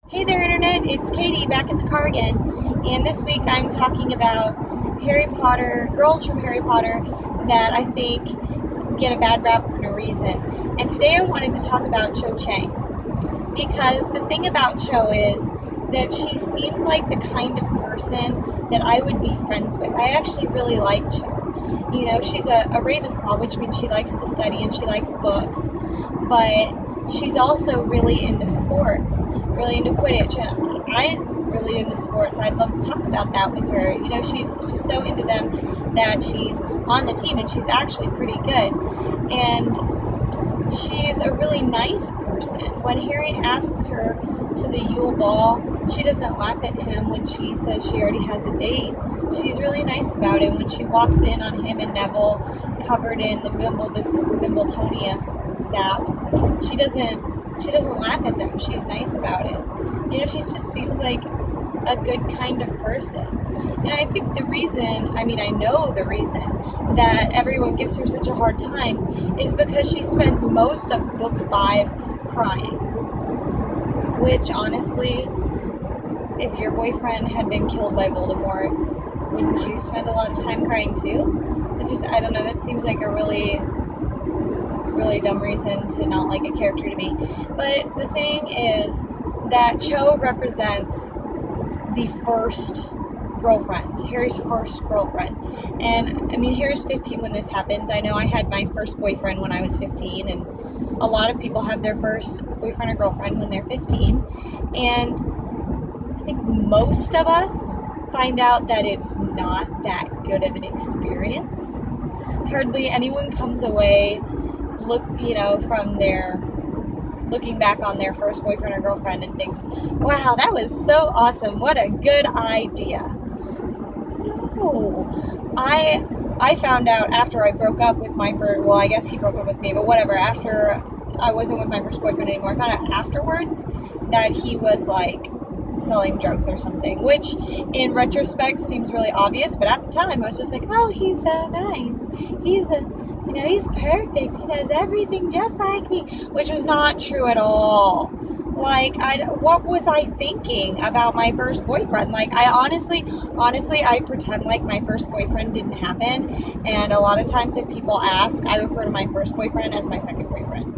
Hey there, Internet. It's Katie back in the car again. And this week I'm talking about Harry Potter, girls from Harry Potter that I think get a bad rap for no reason. And today I wanted to talk about Cho Chang. Because the thing about Cho is that she seems like the kind of person that I would be friends with. I actually really like Cho. You know, she's a Ravenclaw, which means she likes to study and she likes books. But she's also really into sports, really into Quidditch, and I'm really into sports. I'd love to talk about that with her. You know, she's so into them that she's on the team, and she's actually pretty good. And she's a really nice person. When Harry asks her to the Yule Ball, she doesn't laugh at him when she says she already has a date. She's really nice about it. When she walks in on him and Neville covered in the Wimbledonian sap, she doesn't laugh at them. She's nice about it. You know, she just seems like a good kind of person. And I think I know the reason that everyone gives her such a hard time is because she spends most of book 5 crying. Which, honestly, if your boyfriend had been killed by Voldemort, wouldn't you spend a lot of time crying too? I don't know, that seems like a really dumb reason to not like a character to me. But the thing is that Cho represents the first girlfriend, Harry's first girlfriend. And, I mean, Harry's 15 when this happens. I know I had my first boyfriend when I was 15, and a lot of people have their first boyfriend or girlfriend when they're 15. And I think most of us find out that it's not that good of an experience. Hardly anyone comes away from their looking back on their first boyfriend or girlfriend and thinks, wow, that was so awesome, what a good idea. No. I found out after I broke up with my first, well, I guess he broke up with me, but whatever, after I wasn't with my first boyfriend anymore, I found out afterwards that he was like selling drugs or something, which in retrospect seems really obvious, but at the time I was just like, oh, he's so nice, he's perfect, he does everything just like me, which was not true at all. Like, what was I thinking about my first boyfriend? Like, I honestly, I pretend like my first boyfriend didn't happen, and a lot of times if people ask, I refer to my first boyfriend as my second boyfriend,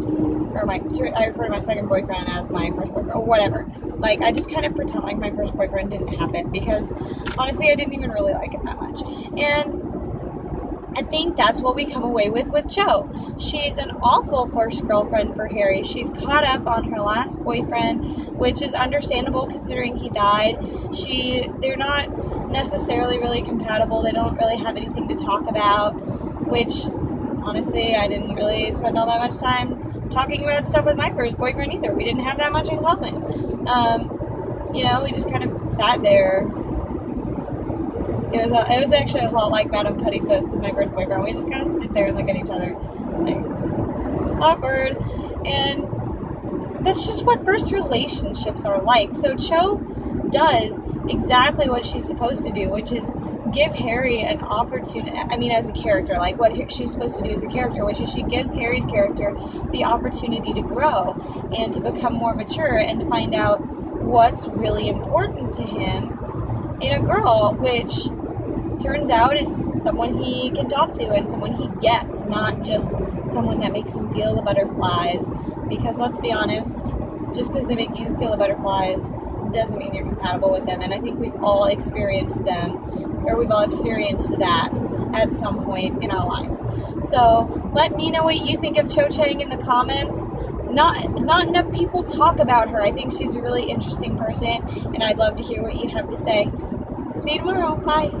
I refer to my second boyfriend as my first boyfriend, or whatever. Like, I just kind of pretend like my first boyfriend didn't happen, because honestly, I didn't even really like him that much. And I think that's what we come away with Cho. She's an awful first girlfriend for Harry. She's caught up on her last boyfriend, which is understandable considering he died. They're not necessarily really compatible. They don't really have anything to talk about, which, honestly, I didn't really spend all that much time talking about stuff with my first boyfriend either. We didn't have that much in common. We just kind of sat there. It was actually a lot like Madame Puttyfoot's with my first boyfriend. We just kind of sit there and look at each other, like, awkward. And that's just what first relationships are like. So Cho does exactly what she's supposed to do, which is give Harry an opportunity, as a character, like what she's supposed to do as a character, which is she gives Harry's character the opportunity to grow and to become more mature and to find out what's really important to him in a girl, which turns out is someone he can talk to and someone he gets, not just someone that makes him feel the butterflies. Because let's be honest, just because they make you feel the butterflies doesn't mean you're compatible with them. And I think we've all experienced that at some point in our lives. So let me know what you think of Cho Chang in the comments. Not enough people talk about her. I think she's a really interesting person, and I'd love to hear what you have to say. See you tomorrow. Bye.